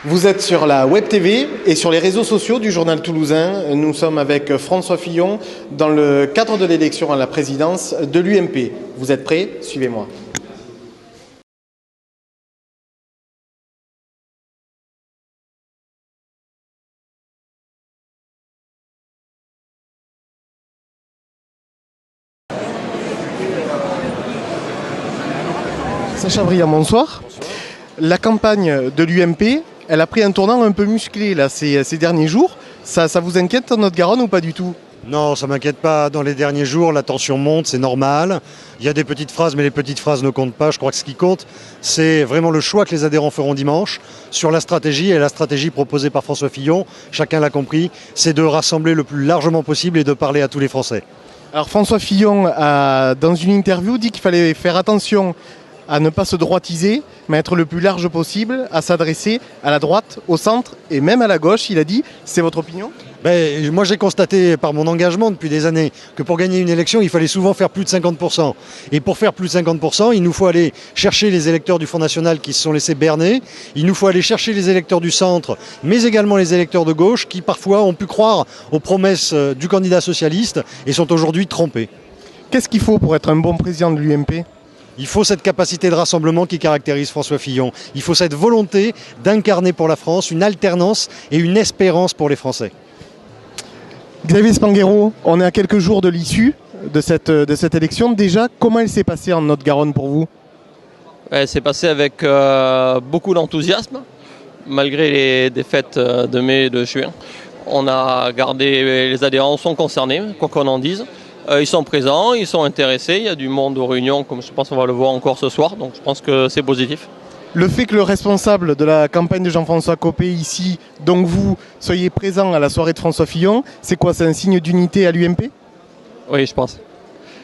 Vous êtes sur la Web TV et sur les réseaux sociaux du Journal Toulousain. Nous sommes avec François Fillon dans le cadre de l'élection à la présidence de l'UMP. Vous êtes prêts? Suivez-moi. Sacha Briand, bonsoir. La campagne de l'UMP, elle a pris un tournant un peu musclé là, ces derniers jours. Ça vous inquiète en Haute-Garonne ou pas du tout? Non, ça ne m'inquiète pas. Dans les derniers jours, la tension monte, c'est normal. Il y a des petites phrases, mais les petites phrases ne comptent pas. Je crois que ce qui compte, c'est vraiment le choix que les adhérents feront dimanche sur la stratégie. Et la stratégie proposée par François Fillon, chacun l'a compris, c'est de rassembler le plus largement possible et de parler à tous les Français. Alors François Fillon a, dans une interview, dit qu'il fallait faire attention à ne pas se droitiser, mais être le plus large possible, à s'adresser à la droite, au centre et même à la gauche, il a dit. C'est votre opinion? Moi j'ai constaté par mon engagement depuis des années que pour gagner une élection, il fallait souvent faire plus de 50%. Et pour faire plus de 50%, il nous faut aller chercher les électeurs du Front National qui se sont laissés berner, il nous faut aller chercher les électeurs du centre, mais également les électeurs de gauche qui parfois ont pu croire aux promesses du candidat socialiste et sont aujourd'hui trompés. Qu'est-ce qu'il faut pour être un bon président de l'UMP? Il faut cette capacité de rassemblement qui caractérise François Fillon. Il faut cette volonté d'incarner pour la France une alternance et une espérance pour les Français. Xavier Spanghero, on est à quelques jours de l'issue de cette élection. Déjà, comment elle s'est passée en Haute-Garonne pour vous? Elle s'est passée avec beaucoup d'enthousiasme, malgré les défaites de mai et de juin. On a gardé, les adhérents sont concernés, quoi qu'on en dise. Ils sont présents, ils sont intéressés, il y a du monde aux réunions, comme je pense qu'on va le voir encore ce soir, donc je pense que c'est positif. Le fait que le responsable de la campagne de Jean-François Copé ici, donc vous, soyez présent à la soirée de François Fillon, c'est quoi? C'est un signe d'unité à l'UMP? Oui, je pense.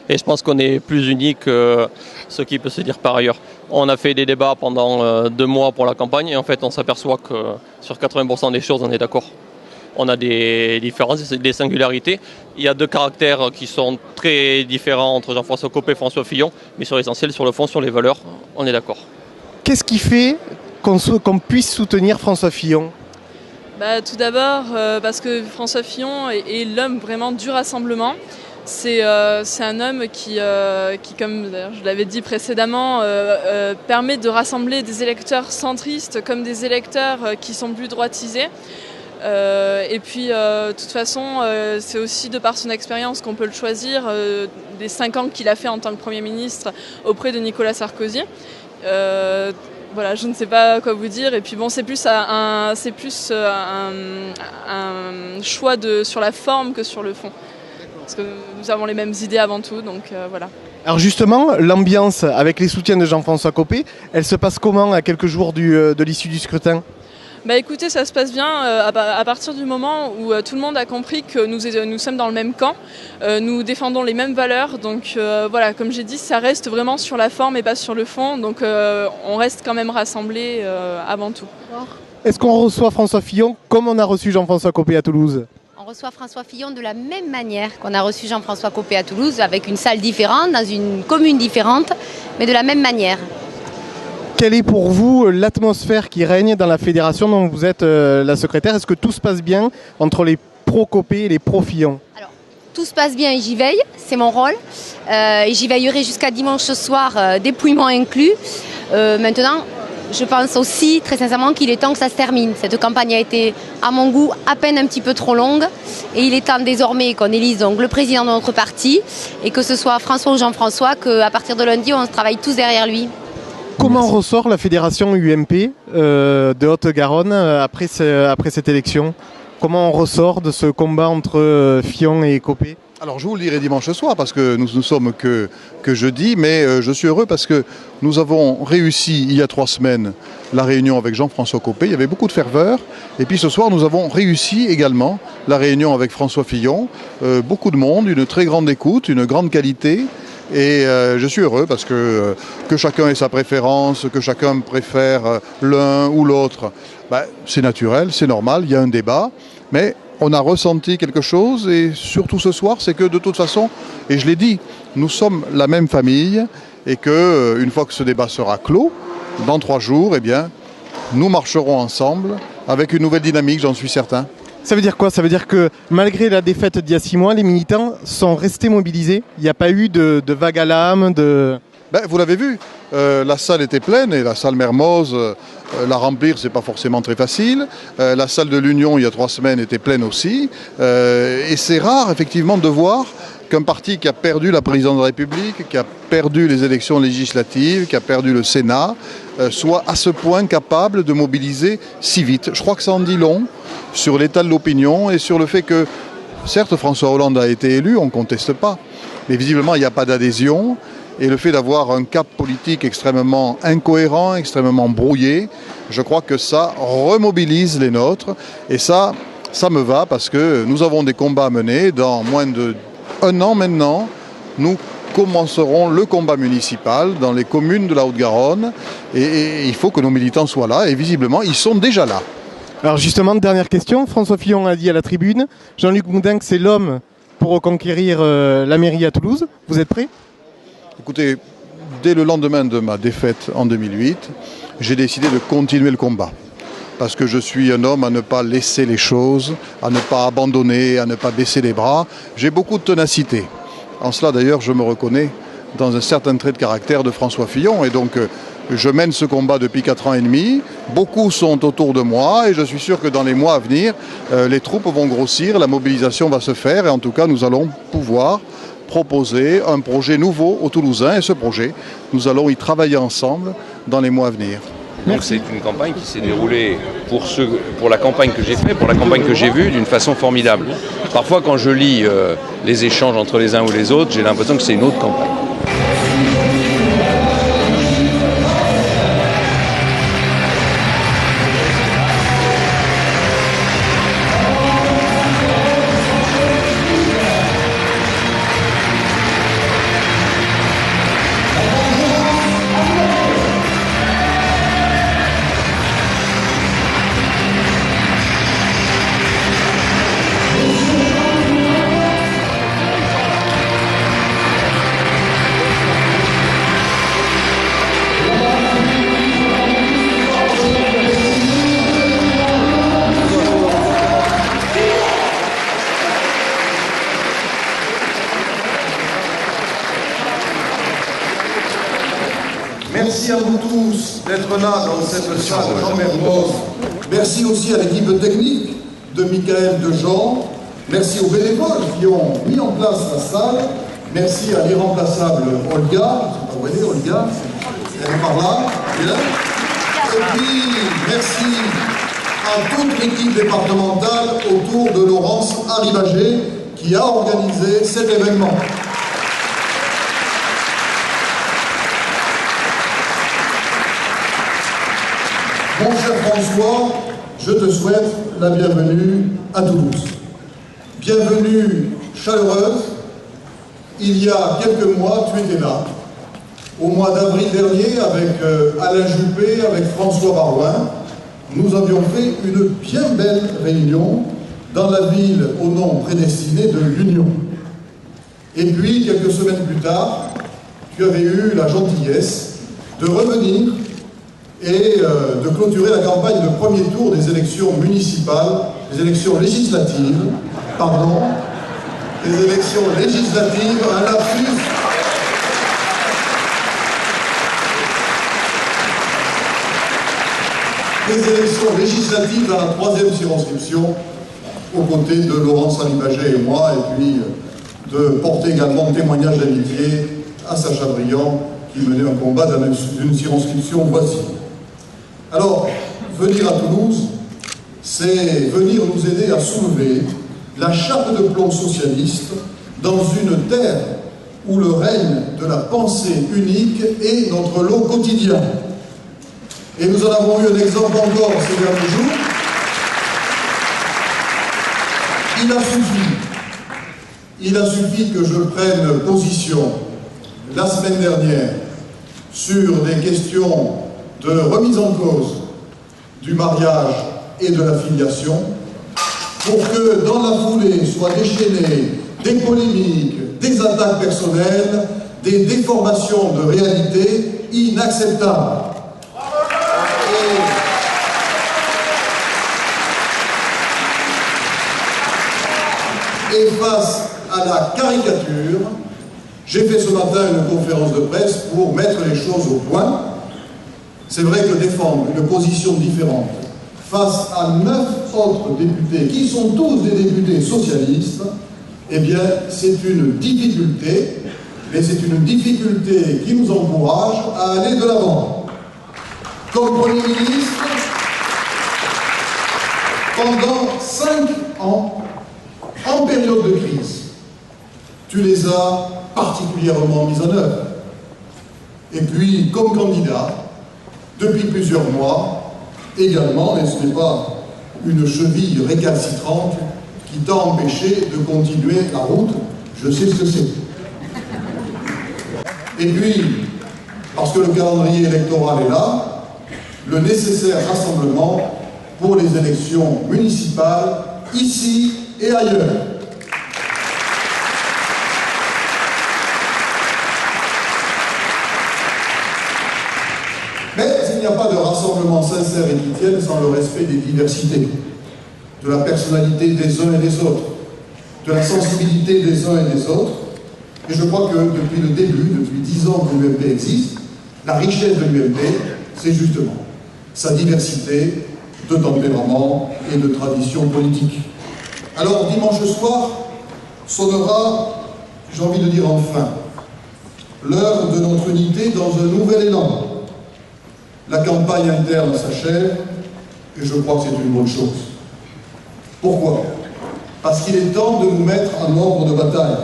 Et je pense qu'on est plus unis que ce qui peut se dire par ailleurs. On a fait des débats pendant 2 mois pour la campagne et en fait on s'aperçoit que sur 80% des choses on est d'accord. On a des différences, des singularités. Il y a 2 caractères qui sont très différents entre Jean-François Copé et François Fillon, mais sur l'essentiel, sur le fond, sur les valeurs, on est d'accord. Qu'est-ce qui fait qu'on puisse soutenir François Fillon? Tout d'abord, parce que François Fillon est l'homme vraiment du rassemblement. C'est un homme qui comme je l'avais dit précédemment, permet de rassembler des électeurs centristes comme des électeurs qui sont plus droitisés. Et puis, de toute façon, c'est aussi de par son expérience qu'on peut le choisir, des 5 ans qu'il a fait en tant que Premier ministre auprès de Nicolas Sarkozy. Voilà, je ne sais pas quoi vous dire. Et puis bon, c'est plus un choix sur la forme que sur le fond. Parce que nous avons les mêmes idées avant tout, donc voilà. Alors justement, l'ambiance avec les soutiens de Jean-François Copé, elle se passe comment à quelques jours de l'issue du scrutin? Écoutez, ça se passe bien à partir du moment où tout le monde a compris que nous sommes dans le même camp, nous défendons les mêmes valeurs, donc voilà, comme j'ai dit, ça reste vraiment sur la forme et pas sur le fond, donc on reste quand même rassemblés avant tout. Est-ce qu'on reçoit François Fillon comme on a reçu Jean-François Copé à Toulouse? On reçoit François Fillon de la même manière qu'on a reçu Jean-François Copé à Toulouse, avec une salle différente, dans une commune différente, mais de la même manière. Quelle est pour vous l'atmosphère qui règne dans la fédération dont vous êtes la secrétaire? Est-ce que tout se passe bien entre les pro-Copé et les pro-Fillon? Alors, tout se passe bien et j'y veille, c'est mon rôle. Et j'y veillerai jusqu'à dimanche soir, dépouillement inclus. Maintenant, je pense aussi très sincèrement qu'il est temps que ça se termine. Cette campagne a été, à mon goût, à peine un petit peu trop longue. Et il est temps désormais qu'on élise donc le président de notre parti et que ce soit François ou Jean-François, qu'à partir de lundi, on se travaille tous derrière lui. Comment ressort la fédération UMP de Haute-Garonne après cette élection? Comment on ressort de ce combat entre Fillon et Copé? Alors je vous le dirai dimanche soir parce que nous ne sommes que jeudi, mais je suis heureux parce que nous avons réussi il y a 3 semaines la réunion avec Jean-François Copé, il y avait beaucoup de ferveur, et puis ce soir nous avons réussi également la réunion avec François Fillon, beaucoup de monde, une très grande écoute, une grande qualité. Et je suis heureux parce que chacun ait sa préférence, que chacun préfère l'un ou l'autre. C'est naturel, c'est normal, il y a un débat. Mais on a ressenti quelque chose et surtout ce soir, c'est que de toute façon, et je l'ai dit, nous sommes la même famille et qu'une fois que ce débat sera clos, dans 3 jours, eh bien, nous marcherons ensemble avec une nouvelle dynamique, j'en suis certain. Ça veut dire quoi? Ça veut dire que malgré la défaite d'il y a 6 mois, les militants sont restés mobilisés? Il n'y a pas eu de vague à l'âme Vous l'avez vu, la salle était pleine et la salle Mermoz, la remplir, c'est pas forcément très facile. La salle de l'Union, il y a 3 semaines, était pleine aussi. Et c'est rare, effectivement, de voir qu'un parti qui a perdu la présidence de la République, qui a perdu les élections législatives, qui a perdu le Sénat, soit à ce point capable de mobiliser si vite. Je crois que ça en dit long sur l'état de l'opinion et sur le fait que, certes, François Hollande a été élu, on ne conteste pas, mais visiblement, il n'y a pas d'adhésion. Et le fait d'avoir un cap politique extrêmement incohérent, extrêmement brouillé, je crois que ça remobilise les nôtres. Et ça me va parce que nous avons des combats à mener. Dans moins d'1 an maintenant, nous commencerons le combat municipal dans les communes de la Haute-Garonne. Et il faut que nos militants soient là. Et visiblement, ils sont déjà là. Alors justement, dernière question. François Fillon a dit à la tribune, Jean-Luc Moudenc, c'est l'homme pour reconquérir la mairie à Toulouse. Vous êtes prêts? Écoutez, dès le lendemain de ma défaite en 2008, j'ai décidé de continuer le combat. Parce que je suis un homme à ne pas laisser les choses, à ne pas abandonner, à ne pas baisser les bras. J'ai beaucoup de ténacité. En cela, d'ailleurs, je me reconnais dans un certain trait de caractère de François Fillon. Et donc, je mène ce combat depuis 4 ans et demi. Beaucoup sont autour de moi et je suis sûr que dans les mois à venir, les troupes vont grossir, la mobilisation va se faire. Et en tout cas, nous allons pouvoir proposer un projet nouveau aux Toulousains. Et ce projet, nous allons y travailler ensemble dans les mois à venir. Donc c'est une campagne qui s'est déroulée pour la campagne que j'ai faite, pour la campagne que j'ai vue, d'une façon formidable. Parfois, quand je lis les échanges entre les uns ou les autres, j'ai l'impression que c'est une autre campagne. Merci à vous tous d'être là dans cette salle Jean Mermoz. Merci aussi à l'équipe technique de Michael Dejean. Merci aux bénévoles qui ont mis en place la salle. Merci à l'irremplaçable Olga. Je ne sais pas où elle est, Olga. Elle est par là. Et puis, merci à toute l'équipe départementale autour de Laurence Arribagé qui a organisé cet événement. Mon cher François, je te souhaite la bienvenue à Toulouse. Bienvenue chaleureuse. Il y a quelques mois, tu étais là. Au mois d'avril dernier, avec Alain Juppé, avec François Barouin, nous avions fait une bien belle réunion dans la ville au nom prédestiné de l'Union. Et puis, quelques semaines plus tard, tu avais eu la gentillesse de revenir et de clôturer la campagne de premier tour des élections municipales, des élections législatives, des élections législatives, un lapsus. Des élections législatives dans la 3e circonscription, aux côtés de Laurence Arribagé et moi, et puis de porter également témoignage d'amitié à Sacha Briand, qui menait un combat d'une circonscription voisine. Alors, venir à Toulouse, c'est venir nous aider à soulever la chape de plomb socialiste dans une terre où le règne de la pensée unique est notre lot quotidien. Et nous en avons eu un exemple encore ces derniers jours. Il a suffi que je prenne position la semaine dernière sur des questions de remise en cause du mariage et de la filiation, pour que dans la foulée soient déchaînées des polémiques, des attaques personnelles, des déformations de réalité inacceptables. Et face à la caricature, j'ai fait ce matin une conférence de presse pour mettre les choses au point. C'est vrai que défendre une position différente face à 9 autres députés, qui sont tous des députés socialistes, eh bien, c'est une difficulté, mais c'est une difficulté qui nous encourage à aller de l'avant. Comme Premier ministre, pendant 5 ans, en période de crise, tu les as particulièrement mises en œuvre. Et puis, comme candidat, depuis plusieurs mois, également, et ce n'est pas une cheville récalcitrante qui t'a empêché de continuer la route, je sais ce que c'est. Et puis, parce que le calendrier électoral est là, le nécessaire rassemblement pour les élections municipales, ici et ailleurs. Mais il n'y a pas de rassemblement sincère et qui tienne sans le respect des diversités, de la personnalité des uns et des autres, de la sensibilité des uns et des autres. Et je crois que depuis le début, depuis 10 ans que l'UMP existe, la richesse de l'UMP, c'est justement sa diversité de tempérament et de tradition politique. Alors dimanche soir sonnera, j'ai envie de dire enfin, l'heure de notre unité dans un nouvel élan. La campagne interne s'achève et je crois que c'est une bonne chose. Pourquoi? Parce qu'il est temps de nous mettre en ordre de bataille.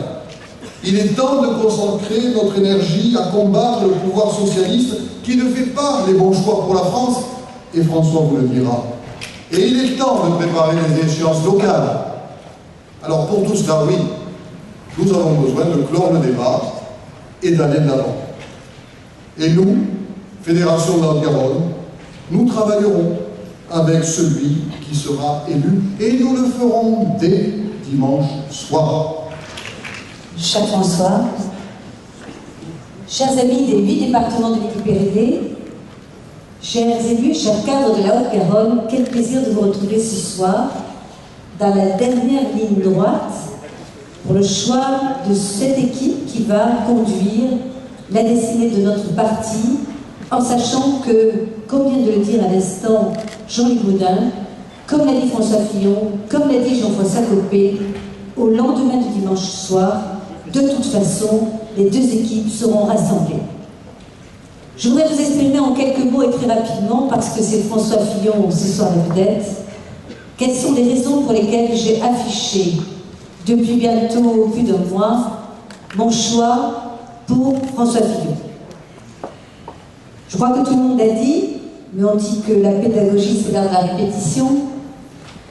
Il est temps de concentrer notre énergie à combattre le pouvoir socialiste qui ne fait pas les bons choix pour la France, et François vous le dira. Et il est temps de préparer les échéances locales. Alors pour tout cela, oui, nous avons besoin de clore le débat et d'aller de l'avant. Et nous, Fédération de la Haute-Garonne, nous travaillerons avec celui qui sera élu, et nous le ferons dès dimanche soir. Cher François, chers amis des 8 départements de l'Épipérédée, chers élus, chers cadres de la Haute-Garonne, quel plaisir de vous retrouver ce soir dans la dernière ligne droite pour le choix de cette équipe qui va conduire la destinée de notre parti, en sachant que, comme vient de le dire à l'instant Jean-Luc Gaudin, comme l'a dit François Fillon, comme l'a dit Jean-François Copé, au lendemain du dimanche soir, de toute façon, les deux équipes seront rassemblées. Je voudrais vous exprimer en quelques mots et très rapidement, parce que c'est François Fillon ce soir la vedette, quelles sont les raisons pour lesquelles j'ai affiché, depuis bientôt plus d'un mois, mon choix pour François Fillon. Je crois que tout le monde l'a dit, mais on dit que la pédagogie c'est l'art de la répétition.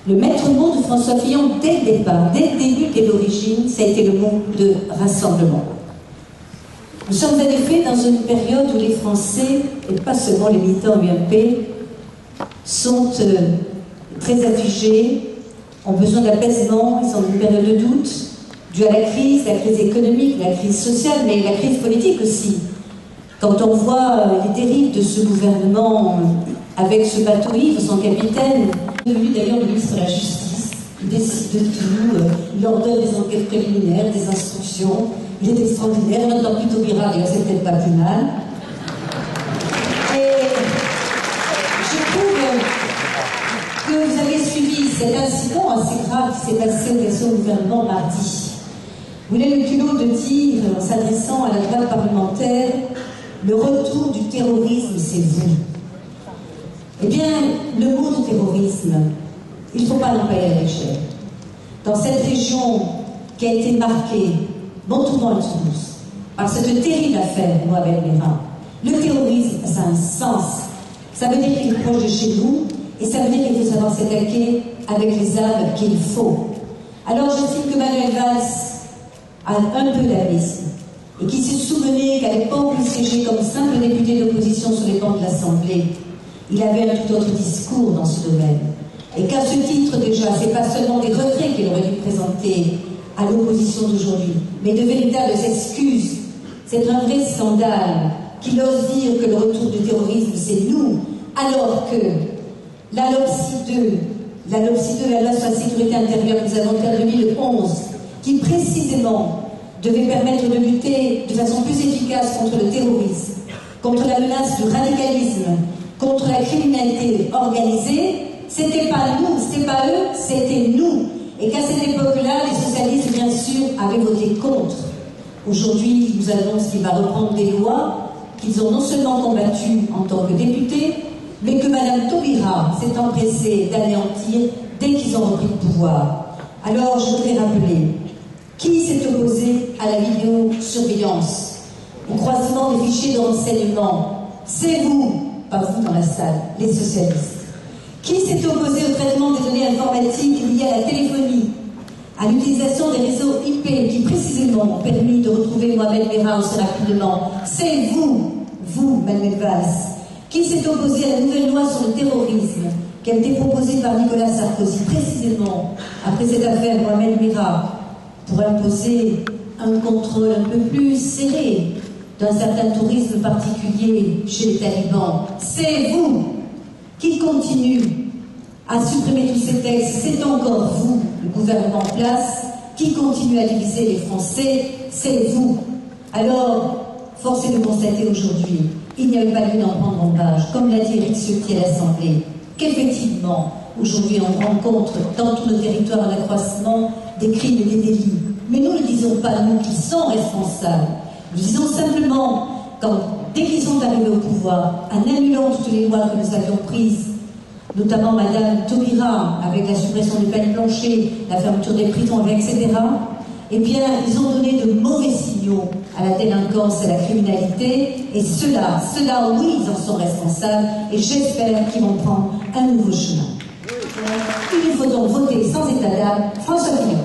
Le maître mot de François Fillon, dès le départ, dès le début, dès l'origine, ça a été le mot de rassemblement. Nous sommes en effet dans une période où les Français, et pas seulement les militants UMP, sont très affligés, ont besoin d'apaisement, ils sont dans une période de doute, due à la crise économique, la crise sociale, mais la crise politique aussi. Quand on voit les dérives de ce gouvernement avec ce bateau ivre, son capitaine, devenu d'ailleurs ministre de la Justice, il décide de tout, il ordonne des enquêtes préliminaires, des instructions, il est extraordinaire, on entend plutôt Bira, d'ailleurs c'est peut-être pas plus mal. Et je trouve que vous avez suivi cet incident assez grave qui s'est passé au sein du gouvernement mardi. Vous avez le culot de dire, en s'adressant à la droite parlementaire, le retour du terrorisme, c'est vous. Eh bien, le mot de terrorisme, il ne faut pas l'employer à la légère. Dans cette région qui a été marquée, Montauban et Toulouse, par cette terrible affaire de Mohamed Merah, le terrorisme, ça a un sens. Ça veut dire qu'il est proche de chez nous, et ça veut dire qu'il faut savoir s'attaquer avec les armes qu'il faut. Alors, je sais que Manuel Valls a un peu d'abysme, et qui se souvenait qu'à l'époque où il siégeait comme simple député d'opposition sur les bancs de l'Assemblée, il avait un tout autre discours dans ce domaine. Et qu'à ce titre déjà, ce n'est pas seulement des retraits qu'il aurait dû présenter à l'opposition d'aujourd'hui, mais de véritables excuses. C'est un vrai scandale qu'il ose dire que le retour du terrorisme, c'est nous, alors que la LOPSI 2, la loi sur la sécurité intérieure que nous avons faite en 2011, qui précisément devait permettre de lutter de façon plus efficace contre le terrorisme, contre la menace du radicalisme, contre la criminalité organisée, c'était pas nous, c'était pas eux, c'était nous. Et qu'à cette époque-là, les socialistes, bien sûr, avaient voté contre. Aujourd'hui, ils nous annoncent qu'il va reprendre des lois qu'ils ont non seulement combattues en tant que députés, mais que Mme Taubira s'est empressée d'anéantir dès qu'ils ont repris le pouvoir. Alors, je voudrais rappeler, qui s'est opposé à la vidéosurveillance, au croisement des fichiers de renseignement? C'est vous, pas vous dans la salle, les socialistes. Qui s'est opposé au traitement des données informatiques liées à la téléphonie, à l'utilisation des réseaux IP qui précisément ont permis de retrouver Mohamed Merah aussi rapidement? C'est vous, Manuel Valls. Qui s'est opposé à la nouvelle loi sur le terrorisme qui a été proposée par Nicolas Sarkozy précisément après cette affaire Mohamed Merah pour imposer un contrôle un peu plus serré d'un certain tourisme particulier chez les talibans? C'est vous qui continue à supprimer tous ces textes. C'est encore vous, le gouvernement en place, qui continue à diviser les Français. C'est vous. Alors, force est de constater aujourd'hui, il n'y avait pas lieu d'en prendre en page, comme l'a dit Éric Ciotti à l'Assemblée, qu'effectivement, aujourd'hui, on rencontre dans tous nos territoires un accroissement des crimes et des délits. Mais nous ne disons pas, nous, qui sommes responsables. Nous disons simplement, dès qu'ils sont arrivés au pouvoir, en annulant toutes les lois que nous avions prises, notamment Mme Taubira, avec la suppression du panier plancher, la fermeture des prisons, etc., eh bien, ils ont donné de mauvais signaux à la délinquance et à la criminalité, et ceux-là, oui, ils en sont responsables, et j'espère qu'ils vont prendre un nouveau chemin. Il nous faut donc voter sans état d'âme François Fillon.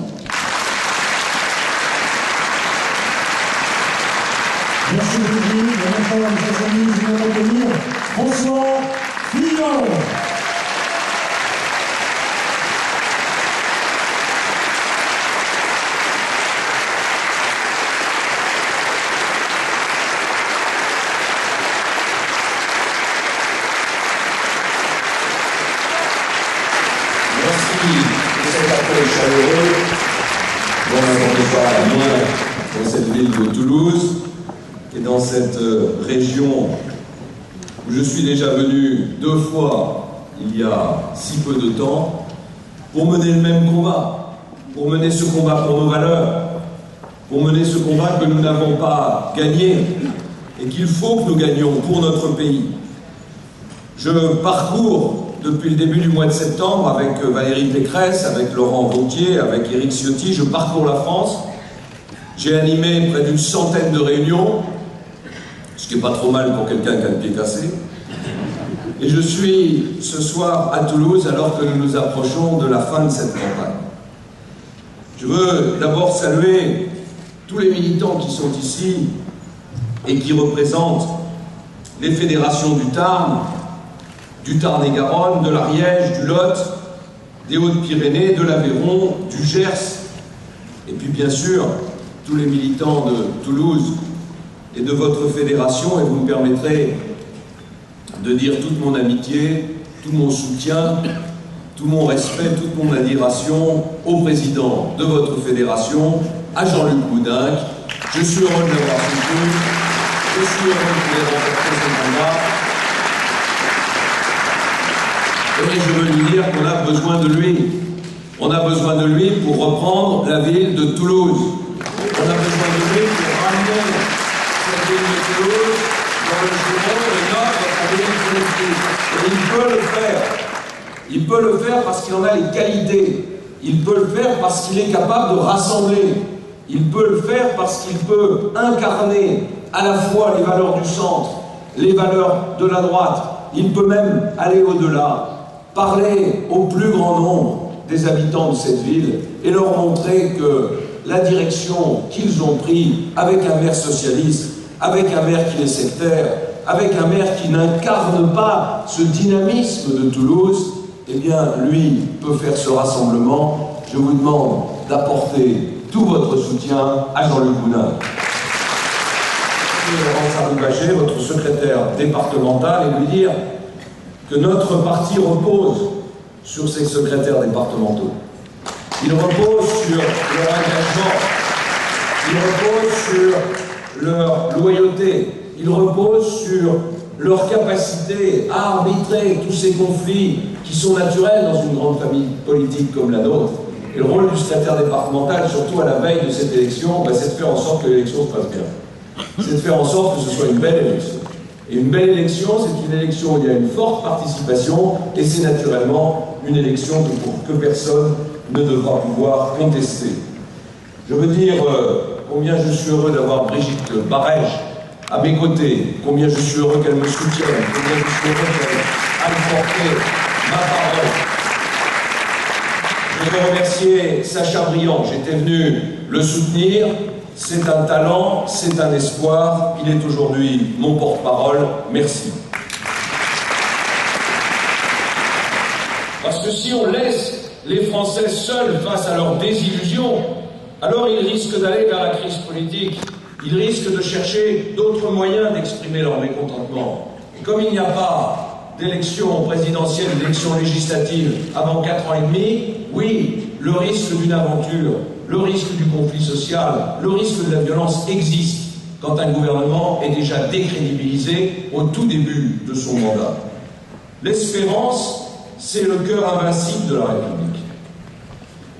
Merci beaucoup, mes amis, je vais retenir François Fillon. Chaleureux, bon, on n'est pas loin dans cette ville de Toulouse et dans cette région où je suis déjà venu 2 fois il y a si peu de temps pour mener le même combat, pour mener ce combat pour nos valeurs, pour mener ce combat que nous n'avons pas gagné et qu'il faut que nous gagnions pour notre pays. Je parcours depuis le début du mois de septembre, avec Valérie Pécresse, avec Laurent Wauquiez, avec Éric Ciotti, je parcours la France. J'ai animé près d'une centaine de réunions, ce qui n'est pas trop mal pour quelqu'un qui a le pied cassé. Et je suis ce soir à Toulouse alors que nous nous approchons de la fin de cette campagne. Je veux d'abord saluer tous les militants qui sont ici et qui représentent les fédérations du Tarn et Garonne, de l'Ariège, du Lot, des Hautes-Pyrénées, de l'Aveyron, du Gers, et puis bien sûr tous les militants de Toulouse et de votre fédération, et vous me permettrez de dire toute mon amitié, tout mon soutien, tout mon respect, toute mon admiration au président de votre fédération, à Jean-Luc Boudinck. Je suis heureux de l'avoir soutenu, je suis heureux de pouvoir remporter ce combat. Et je veux lui dire qu'on a besoin de lui. On a besoin de lui pour reprendre la ville de Toulouse. On a besoin de lui pour ramener cette ville de Toulouse dans le giron et notre ville collective. Et il peut le faire. Il peut le faire parce qu'il en a les qualités. Il peut le faire parce qu'il est capable de rassembler. Il peut le faire parce qu'il peut incarner à la fois les valeurs du centre, les valeurs de la droite. Il peut même aller au-delà. Parler au plus grand nombre des habitants de cette ville et leur montrer que la direction qu'ils ont prise avec un maire socialiste, avec un maire qui est sectaire, avec un maire qui n'incarne pas ce dynamisme de Toulouse, eh bien, lui peut faire ce rassemblement. Je vous demande d'apporter tout votre soutien à Jean-Luc Boudinck. Laurent Sarou-Bachet, votre secrétaire départemental, et lui dire que notre parti repose sur ses secrétaires départementaux. Il repose sur leur engagement, il repose sur leur loyauté, il repose sur leur capacité à arbitrer tous ces conflits qui sont naturels dans une grande famille politique comme la nôtre. Et le rôle du secrétaire départemental, surtout à la veille de cette élection, c'est de faire en sorte que l'élection se passe bien. C'est de faire en sorte que ce soit une belle élection. Et une belle élection, c'est une élection où il y a une forte participation, et c'est naturellement une élection que personne ne devra pouvoir contester. Je veux dire combien je suis heureux d'avoir Brigitte Barège à mes côtés, combien je suis heureux qu'elle me soutienne, combien je suis heureux qu'elle aille porter ma parole. Je veux remercier Sacha Briand, j'étais venu le soutenir, c'est un talent, c'est un espoir, il est aujourd'hui mon porte-parole, merci. Parce que si on laisse les Français seuls face à leurs désillusions, alors ils risquent d'aller vers la crise politique. Ils risquent de chercher d'autres moyens d'exprimer leur mécontentement. Et comme il n'y a pas d'élection présidentielle, d'élection législative avant 4 ans et demi, oui, le risque d'une aventure, le risque du conflit social, le risque de la violence existe quand un gouvernement est déjà décrédibilisé au tout début de son mandat. L'espérance, c'est le cœur invincible de la République.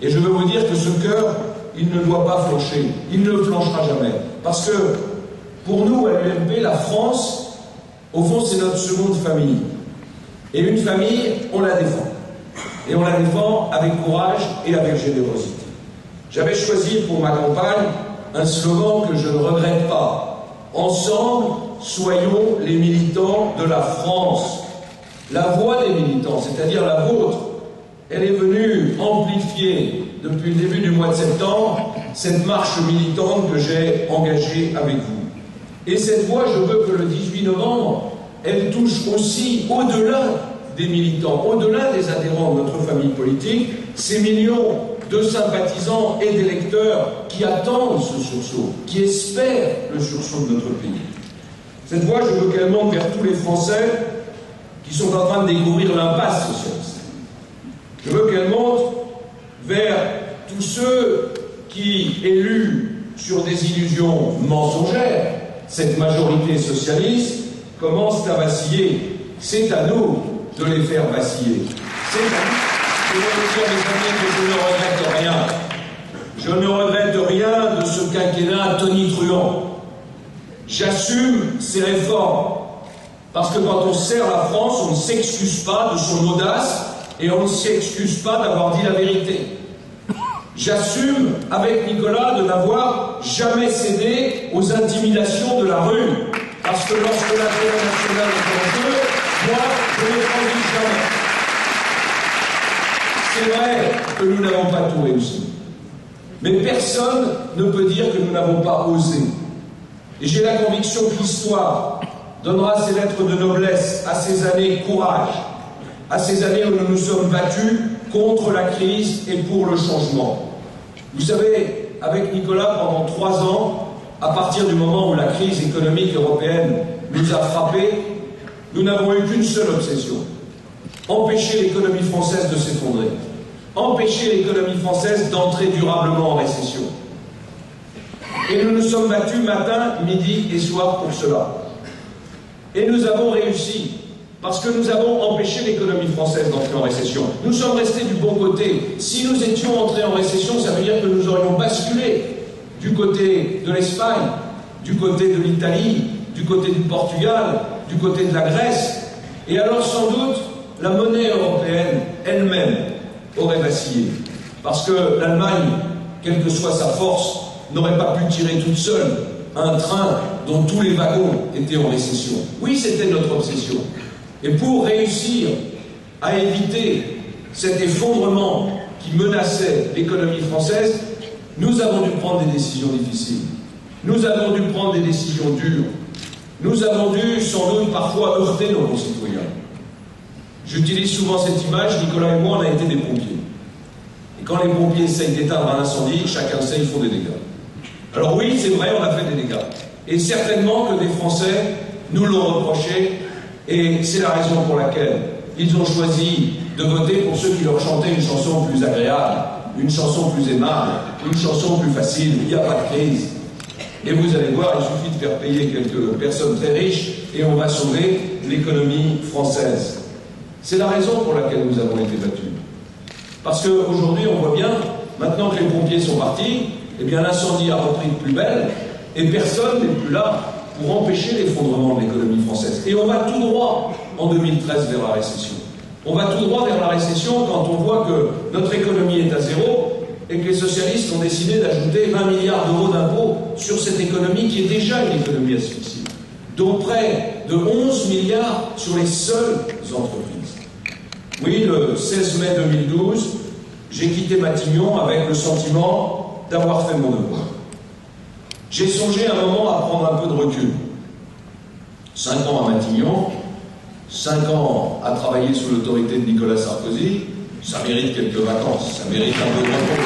Et je veux vous dire que ce cœur, il ne doit pas flancher, il ne flanchera jamais. Parce que, pour nous, à l'UMP, la France, au fond, c'est notre seconde famille. Et une famille, on la défend. Et on la défend avec courage et avec générosité. J'avais choisi pour ma campagne un slogan que je ne regrette pas. Ensemble, soyons les militants de la France. La voix des militants, c'est-à-dire la vôtre, elle est venue amplifier depuis le début du mois de septembre cette marche militante que j'ai engagée avec vous. Et cette voix, je veux que le 18 novembre, elle touche aussi au-delà des militants, au-delà des adhérents de notre famille politique, ces millions de sympathisants et d'électeurs qui attendent ce sursaut, qui espèrent le sursaut de notre pays. Cette voix, je veux qu'elle monte vers tous les Français qui sont en train de découvrir l'impasse socialiste. Je veux qu'elle monte vers tous ceux qui, élus sur des illusions mensongères, cette majorité socialiste, commence à vaciller. C'est à nous de les faire vaciller. C'est à nous. Je veux vous dire, mes amis, que je ne regrette rien. Je ne regrette rien de ce quinquennat tonitruant. J'assume ces réformes. Parce que quand on sert la France, on ne s'excuse pas de son audace et on ne s'excuse pas d'avoir dit la vérité. J'assume avec Nicolas de n'avoir jamais cédé aux intimidations de la rue. Parce que lorsque l'intérêt national est en jeu, moi, je ne transige jamais. C'est vrai que nous n'avons pas tout réussi. Mais personne ne peut dire que nous n'avons pas osé. Et j'ai la conviction que l'histoire donnera ses lettres de noblesse à ces années courage, à ces années où nous nous sommes battus contre la crise et pour le changement. Vous savez, avec Nicolas, pendant 3 ans, à partir du moment où la crise économique européenne nous a frappés, nous n'avons eu qu'une seule obsession: empêcher l'économie française de s'effondrer, empêcher l'économie française d'entrer durablement en récession. Et nous nous sommes battus matin, midi et soir pour cela. Et nous avons réussi, parce que nous avons empêché l'économie française d'entrer en récession. Nous sommes restés du bon côté. Si nous étions entrés en récession, ça veut dire que nous aurions basculé du côté de l'Espagne, du côté de l'Italie, du côté du Portugal, du côté de la Grèce. Et alors sans doute, la monnaie européenne elle-même aurait vacillé. Parce que l'Allemagne, quelle que soit sa force, n'aurait pas pu tirer toute seule un train dont tous les wagons étaient en récession. Oui, c'était notre obsession. Et pour réussir à éviter cet effondrement qui menaçait l'économie française, nous avons dû prendre des décisions difficiles. Nous avons dû prendre des décisions dures. Nous avons dû, sans doute, parfois heurter nos concitoyens. J'utilise souvent cette image, Nicolas et moi, on a été des pompiers. Et quand les pompiers essayent d'éteindre un incendie, chacun sait, ils font des dégâts. Alors oui, c'est vrai, on a fait des dégâts. Et certainement que des Français nous l'ont reproché, et c'est la raison pour laquelle ils ont choisi de voter pour ceux qui leur chantaient une chanson plus agréable. une chanson plus aimable, une chanson plus facile, il n'y a pas de crise. Et vous allez voir, il suffit de faire payer quelques personnes très riches et on va sauver l'économie française. C'est la raison pour laquelle nous avons été battus. Parce qu'aujourd'hui, on voit bien, maintenant que les pompiers sont partis, eh bien l'incendie a repris de plus belle et personne n'est plus là pour empêcher l'effondrement de l'économie française. Et on va tout droit en 2013 vers la récession. On va tout droit vers la récession quand on voit que notre économie est à zéro et que les socialistes ont décidé d'ajouter 20 milliards d'euros d'impôts sur cette économie qui est déjà une économie asphyxiée, dont près de 11 milliards sur les seules entreprises. Oui, le 16 mai 2012, j'ai quitté Matignon avec le sentiment d'avoir fait mon devoir. J'ai songé un moment à prendre un peu de recul. 5 ans à Matignon, 5 ans à travailler sous l'autorité de Nicolas Sarkozy, ça mérite quelques vacances, ça mérite un peu de repos.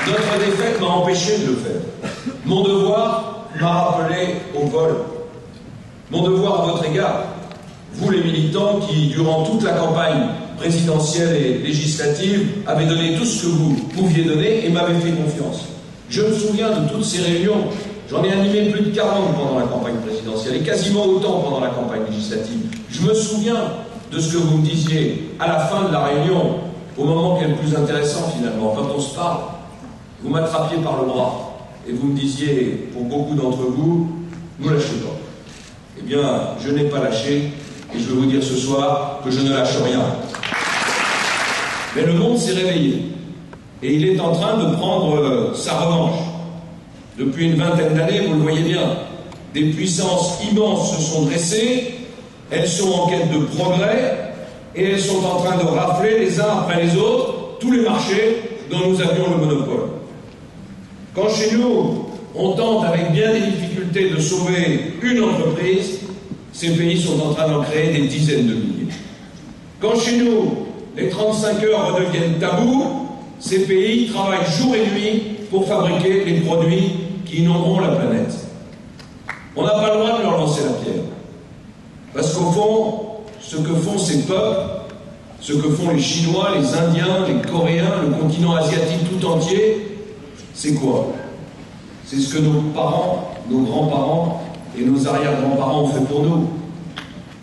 Mais notre défaite m'a empêché de le faire. Mon devoir m'a rappelé au vol. Mon devoir à votre égard, vous les militants qui, durant toute la campagne présidentielle et législative, avez donné tout ce que vous pouviez donner et m'avez fait confiance. Je me souviens de toutes ces réunions. J'en ai animé plus de 40 pendant la campagne présidentielle et quasiment autant pendant la campagne législative. Je me souviens de ce que vous me disiez à la fin de la réunion, au moment qui est le plus intéressant finalement, quand on se parle. Vous m'attrapiez par le bras et vous me disiez, pour beaucoup d'entre vous, ne lâchez pas. Eh bien, je n'ai pas lâché et je veux vous dire ce soir que je ne lâche rien. Mais le monde s'est réveillé et il est en train de prendre sa revanche. Depuis une vingtaine d'années, vous le voyez bien, des puissances immenses se sont dressées, elles sont en quête de progrès et elles sont en train de rafler les uns après les autres tous les marchés dont nous avions le monopole. Quand chez nous, on tente avec bien des difficultés de sauver une entreprise, ces pays sont en train d'en créer des dizaines de milliers. Quand chez nous, les 35 heures redeviennent tabous, ces pays travaillent jour et nuit pour fabriquer les produits qui inonderont la planète. On n'a pas le droit de leur lancer la pierre. Parce qu'au fond, ce que font ces peuples, ce que font les Chinois, les Indiens, les Coréens, le continent asiatique tout entier, c'est quoi? C'est ce que nos parents, nos grands-parents et nos arrière-grands-parents ont fait pour nous.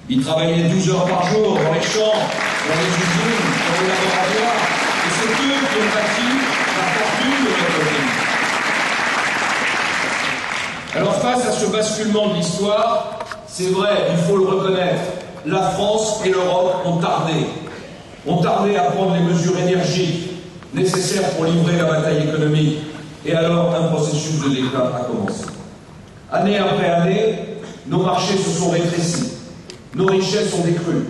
Ils travaillaient 12 heures par jour dans les champs, dans les usines, dans les laboratoires, et c'est eux qui ont bâti la fortune de notre pays. Alors face à ce basculement de l'histoire, c'est vrai, il faut le reconnaître, la France et l'Europe ont tardé à prendre les mesures énergiques nécessaires pour livrer la bataille économique. Et alors, un processus de déclin a commencé. Année après année, nos marchés se sont rétrécis, nos richesses ont décru,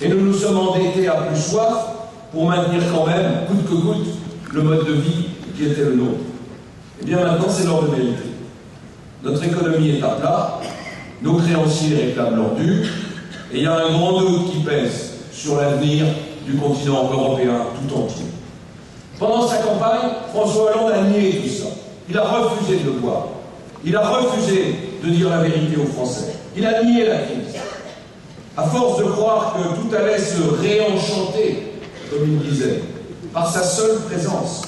et nous nous sommes endettés à plus soif pour maintenir quand même, coûte que coûte, le mode de vie qui était le nôtre. Eh bien maintenant, c'est l'heure de vérité. Notre économie est à plat, nos créanciers réclament leur dû, et il y a un grand doute qui pèse sur l'avenir du continent européen tout entier. Pendant sa campagne, François Hollande a nié tout ça. Il a refusé de le voir. Il a refusé de dire la vérité aux Français. Il a nié la crise. À force de croire que tout allait se réenchanter, comme il disait, par sa seule présence,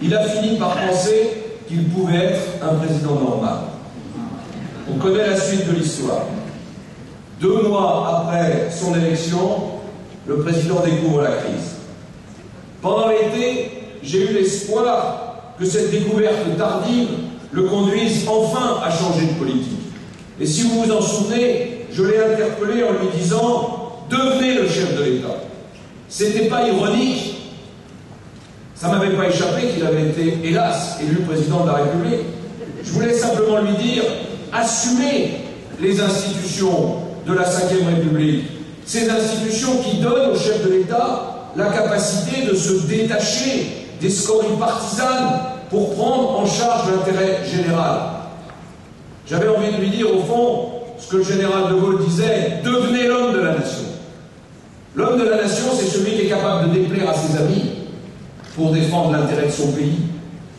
il a fini par penser qu'il pouvait être un président normal. On connaît la suite de l'histoire. 2 mois après son élection, le président découvre la crise. Pendant l'été, j'ai eu l'espoir que cette découverte tardive le conduise enfin à changer de politique. Et si vous vous en souvenez, je l'ai interpellé en lui disant « Devenez le chef de l'État ». C'était pas ironique. Ça m'avait pas échappé qu'il avait été, hélas, élu président de la République. Je voulais simplement lui dire « Assumez les institutions de la Ve République, ces institutions qui donnent au chef de l'État la capacité de se détacher des scories partisanes pour prendre en charge l'intérêt général. » J'avais envie de lui dire, au fond, ce que le général de Gaulle disait, devenez l'homme de la nation. L'homme de la nation, c'est celui qui est capable de déplaire à ses amis pour défendre l'intérêt de son pays.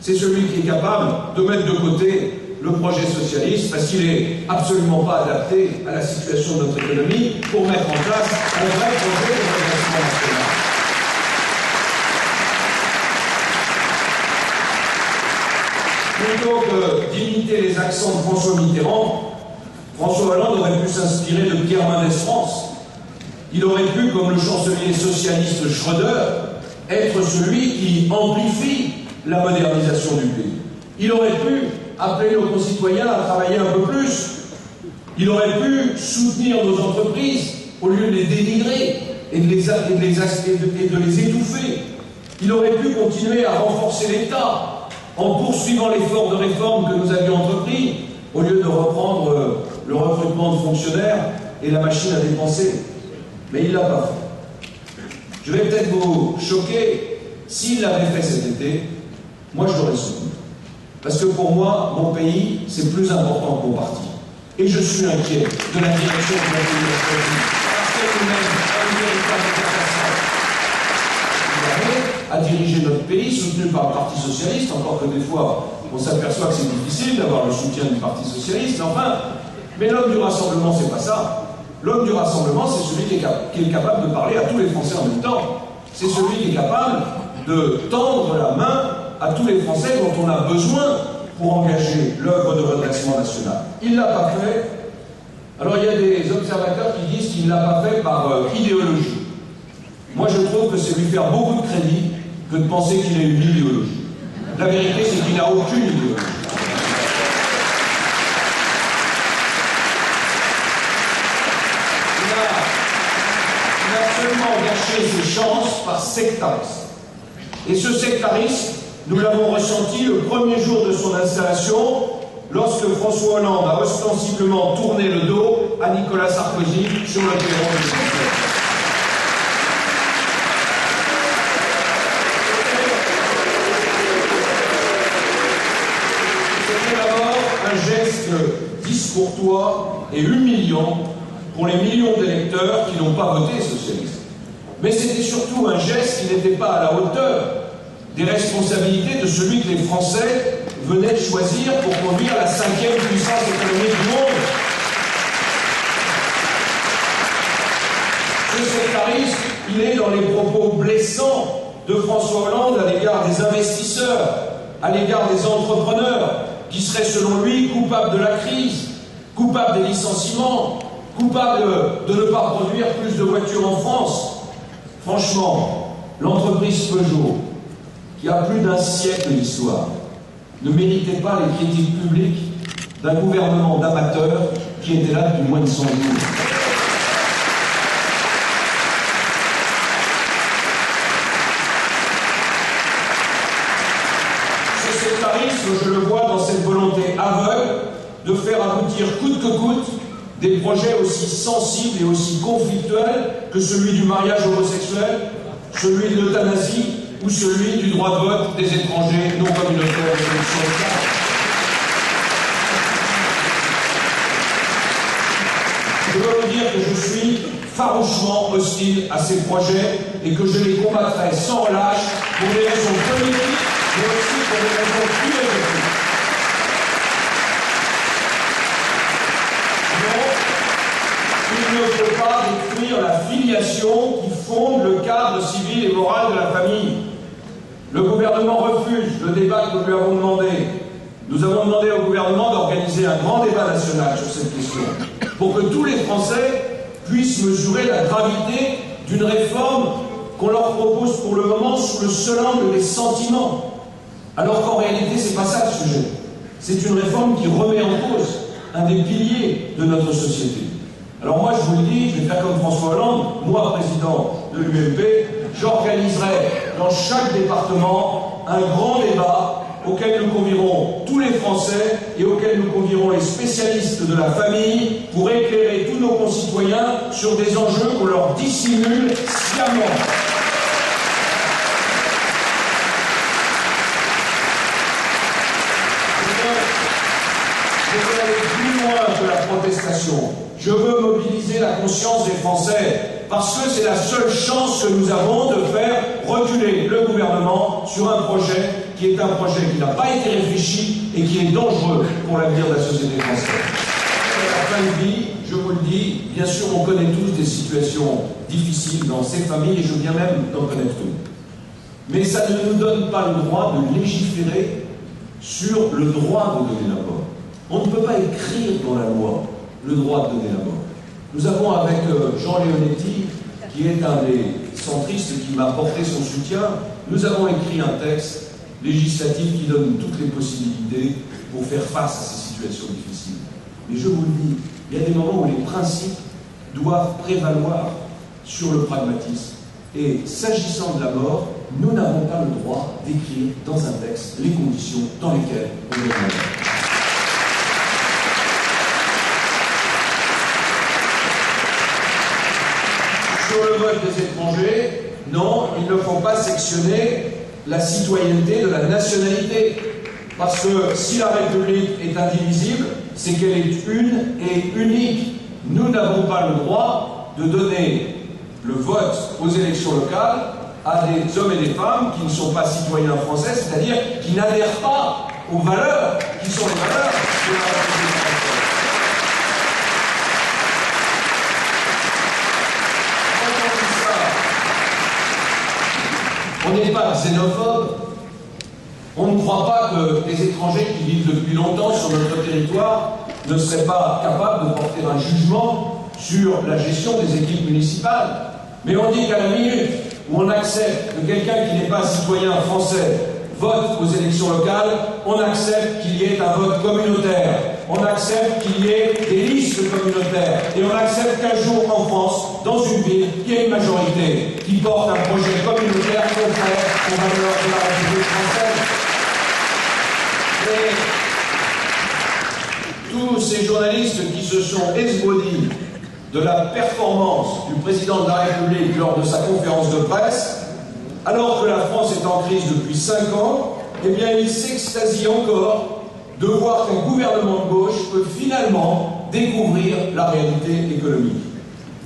C'est celui qui est capable de mettre de côté le projet socialiste parce qu'il n'est absolument pas adapté à la situation de notre économie pour mettre en place un vrai projet de redressement national. Plutôt que d'imiter les accents de François Mitterrand, François Hollande aurait pu s'inspirer de Pierre Mendès France. Il aurait pu, comme le chancelier socialiste Schröder, être celui qui amplifie la modernisation du pays. Il aurait pu appeler nos concitoyens à travailler un peu plus. Il aurait pu soutenir nos entreprises au lieu de les dénigrer et de les étouffer. Il aurait pu continuer à renforcer l'État en poursuivant l'effort de réforme que nous avions entrepris, au lieu de reprendre le recrutement de fonctionnaires et la machine à dépenser. Mais il ne l'a pas fait. Je vais peut-être vous choquer, s'il l'avait fait cet été, moi je l'aurais soutenu. Parce que pour moi, mon pays, c'est plus important que mon parti. Et je suis inquiet de la direction de la politique, parce qu'elle nous mène à une véritable catastrophe. À diriger notre pays, soutenu par le Parti Socialiste, encore que des fois, on s'aperçoit que c'est difficile d'avoir le soutien du Parti Socialiste, mais l'homme du rassemblement, c'est pas ça. L'homme du rassemblement, c'est celui qui est capable de parler à tous les Français en même temps. C'est celui qui est capable de tendre la main à tous les Français dont on a besoin pour engager l'œuvre de redressement national. Il ne l'a pas fait. Alors il y a des observateurs qui disent qu'il ne l'a pas fait par idéologie. Moi je trouve que c'est lui faire beaucoup de crédit que de penser qu'il a une idéologie. La vérité c'est qu'il n'a aucune idéologie. Il a seulement gâché ses chances par sectarisme. Et ce sectarisme, nous l'avons ressenti le premier jour de son installation, lorsque François Hollande a ostensiblement tourné le dos à Nicolas Sarkozy sur le perron du Conseil. C'était d'abord un geste discourtois et humiliant pour les millions d'électeurs qui n'ont pas voté socialiste. Mais c'était surtout un geste qui n'était pas à la hauteur des responsabilités de celui que les Français venaient de choisir pour conduire la 5e puissance économique du monde. Ce sectarisme, il est dans les propos blessants de François Hollande à l'égard des investisseurs, à l'égard des entrepreneurs, qui seraient selon lui coupables de la crise, coupables des licenciements, coupables de ne pas produire plus de voitures en France. Franchement, l'entreprise Peugeot, qui a plus d'un siècle d'histoire, ne méritait pas les critiques publiques d'un gouvernement d'amateurs qui était là depuis moins de 100 jours. Ce sectarisme, je le vois dans cette volonté aveugle de faire aboutir coûte que coûte des projets aussi sensibles et aussi conflictuels que celui du mariage homosexuel, celui de l'euthanasie ou celui du droit de vote des étrangers non communautaires des élections locales. Je veux vous dire que je suis farouchement hostile à ces projets et que je les combattrai sans relâche pour des raisons politiques, mais aussi pour des raisons philosophiques. Il ne faut pas détruire la filiation qui fonde le cadre civil et moral de la famille. Le gouvernement refuse le débat que nous lui avons demandé. Nous avons demandé au gouvernement d'organiser un grand débat national sur cette question, pour que tous les Français puissent mesurer la gravité d'une réforme qu'on leur propose pour le moment sous le seul angle des sentiments. Alors qu'en réalité, c'est pas ça le sujet. C'est une réforme qui remet en cause un des piliers de notre société. Alors moi, je vous le dis, je vais faire comme François Hollande, moi, président de l'UMP, j'organiserai dans chaque département un grand débat auquel nous convierons tous les Français et auquel nous convierons les spécialistes de la famille pour éclairer tous nos concitoyens sur des enjeux qu'on leur dissimule sciemment. Je veux aller plus loin que la protestation. Je veux mobiliser la conscience des Français parce que c'est la seule chance que nous avons de faire reculer le gouvernement sur un projet qui est un projet qui n'a pas été réfléchi et qui est dangereux pour l'avenir de la société française. À la fin de vie, je vous le dis, bien sûr on connaît tous des situations difficiles dans ces familles et je viens même d'en connaître une. Mais ça ne nous donne pas le droit de légiférer sur le droit de donner la mort. On ne peut pas écrire dans la loi le droit de donner la mort. Nous avons avec Jean Leonetti, qui est un des centristes qui m'a apporté son soutien, nous avons écrit un texte législatif qui donne toutes les possibilités pour faire face à ces situations difficiles. Mais je vous le dis, il y a des moments où les principes doivent prévaloir sur le pragmatisme. Et s'agissant de la mort, nous n'avons pas le droit d'écrire dans un texte les conditions dans lesquelles on donne la mort. Sur le vote des étrangers, non, il ne faut pas sectionner la citoyenneté de la nationalité. Parce que si la République est indivisible, c'est qu'elle est une et unique. Nous n'avons pas le droit de donner le vote aux élections locales à des hommes et des femmes qui ne sont pas citoyens français, c'est-à-dire qui n'adhèrent pas aux valeurs qui sont les valeurs de la République française. On n'est pas xénophobe. On ne croit pas que les étrangers qui vivent depuis longtemps sur notre territoire ne seraient pas capables de porter un jugement sur la gestion des équipes municipales. Mais on dit qu'à la minute où on accepte que quelqu'un qui n'est pas citoyen français vote aux élections locales, on accepte qu'il y ait un vote communautaire, on accepte qu'il y ait des listes communautaires, et on accepte qu'un jour en France, dans une ville, qu'il y ait une majorité qui porte un projet communautaire contraire aux valeurs de la République française. Et tous ces journalistes qui se sont esbaudis de la performance du président de la République lors de sa conférence de presse, alors que la France est en crise depuis 5 ans, eh bien il s'extasie encore de voir qu'un gouvernement de gauche peut finalement découvrir la réalité économique.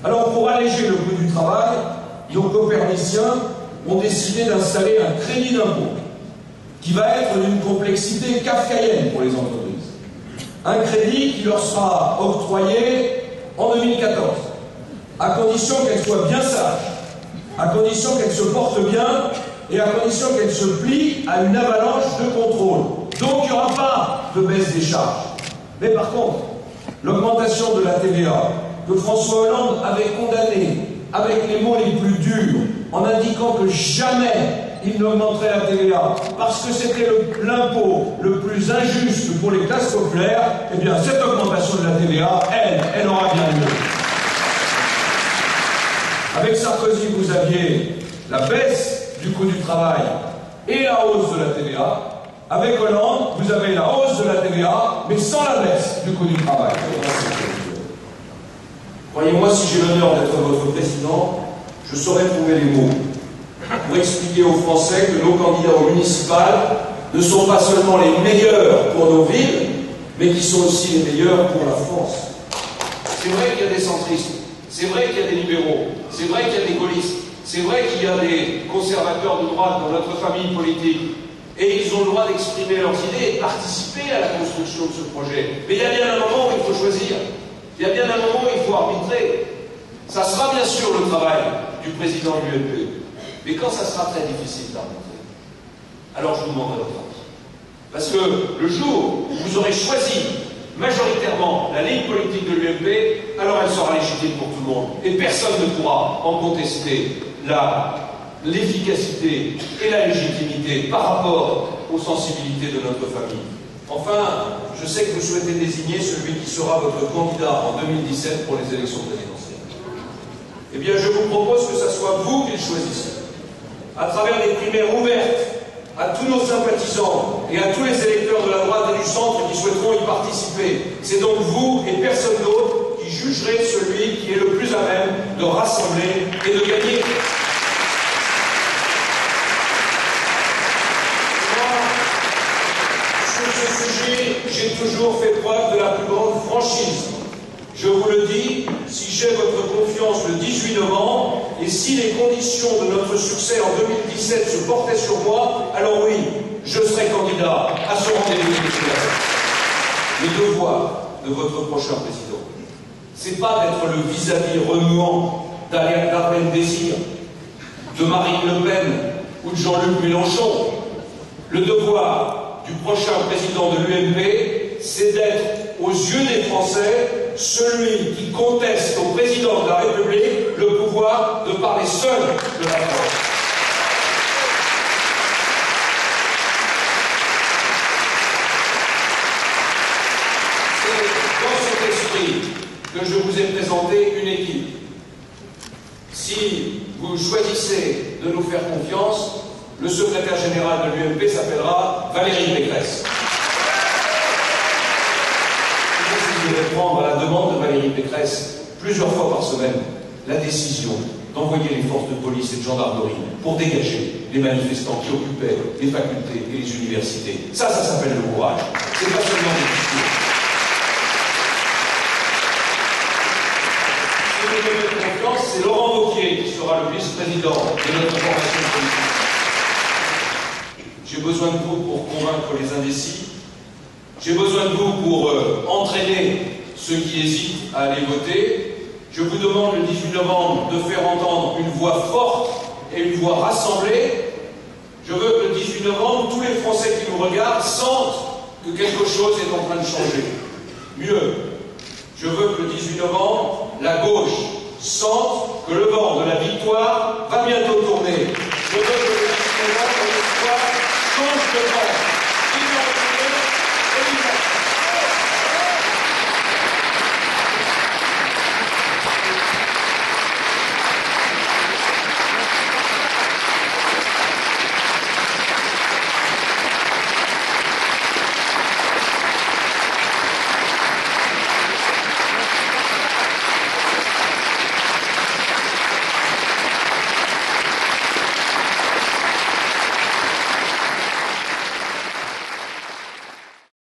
Alors pour alléger le coût du travail, nos coperniciens ont décidé d'installer un crédit d'impôt qui va être d'une complexité kafkaïenne pour les entreprises. Un crédit qui leur sera octroyé en 2014, à condition qu'elles soient bien sages, à condition qu'elles se portent bien et à condition qu'elles se plient à une avalanche de contrôle. Donc il n'y aura pas de baisse des charges. Mais par contre, l'augmentation de la TVA que François Hollande avait condamnée avec les mots les plus durs, en indiquant que jamais il n'augmenterait la TVA parce que c'était l'impôt le plus injuste pour les classes populaires, eh bien cette augmentation de la TVA, elle aura bien lieu. Avec Sarkozy, vous aviez la baisse du coût du travail et la hausse de la TVA. Avec Hollande, vous avez la hausse de la TVA, mais sans la baisse du coût du travail. Croyez-moi, si j'ai l'honneur d'être votre président, je saurais trouver les mots pour expliquer aux Français que nos candidats aux municipales ne sont pas seulement les meilleurs pour nos villes, mais qui sont aussi les meilleurs pour la France. C'est vrai qu'il y a des centristes, c'est vrai qu'il y a des libéraux, c'est vrai qu'il y a des gaullistes, c'est vrai qu'il y a des conservateurs de droite dans notre famille politique, et ils ont le droit d'exprimer leurs idées et de participer à la construction de ce projet. Mais il y a bien un moment où il faut choisir, il y a bien un moment où il faut arbitrer. Ça sera bien sûr le travail du président de l'UMP, mais quand ça sera très difficile d'arbitrer, alors je vous demanderai votre avis. Parce que le jour où vous aurez choisi majoritairement la ligne politique de l'UMP, alors elle sera légitime pour tout le monde. Et personne ne pourra en contester l'efficacité et la légitimité par rapport aux sensibilités de notre famille. Enfin, je sais que vous souhaitez désigner celui qui sera votre candidat en 2017 pour les élections présidentielles. Eh bien, je vous propose que ce soit vous qui le choisissez, à travers des primaires ouvertes à tous nos sympathisants et à tous les électeurs de la droite et du centre qui souhaiteront y participer. C'est donc vous et personne d'autre qui jugerez celui qui est le plus à même de rassembler et de gagner. Sur ce sujet, j'ai toujours fait preuve de la plus grande franchise. Je vous le dis, si j'ai votre confiance le 18 novembre, et si les conditions de notre succès en 2017 se portaient sur moi, alors oui, je serai candidat à ce rendez-vous électoral. Le devoir de votre prochain président, c'est pas d'être le vis-à-vis remuant d'Alain Désir, de Marine Le Pen ou de Jean-Luc Mélenchon. Le devoir du prochain président de l'UMP, c'est d'être, aux yeux des Français, celui qui conteste au président de la République le pouvoir de parler seul de la France. C'est dans cet esprit que je vous ai présenté une équipe. Si vous choisissez de nous faire confiance, le secrétaire général de l'UMP s'appellera Valérie Pécresse. Je vais prendre à la demande de Valérie Pécresse plusieurs fois par semaine la décision d'envoyer les forces de police et de gendarmerie pour dégager les manifestants qui occupaient les facultés et les universités. Ça s'appelle le courage. C'est pas seulement des discours. Si vous me faites confiance, c'est Laurent Wauquiez qui sera le vice-président de notre formation politique. J'ai besoin de vous pour convaincre les indécis. J'ai besoin de vous pour entraîner ceux qui hésitent à aller voter. Je vous demande le 18 novembre de faire entendre une voix forte et une voix rassemblée. Je veux que le 18 novembre, tous les Français qui nous regardent sentent que quelque chose est en train de changer. Mieux, je veux que le 18 novembre, la gauche sente que le vent de la victoire va bientôt tourner. Je veux que le 18 novembre, l'histoire change de vent.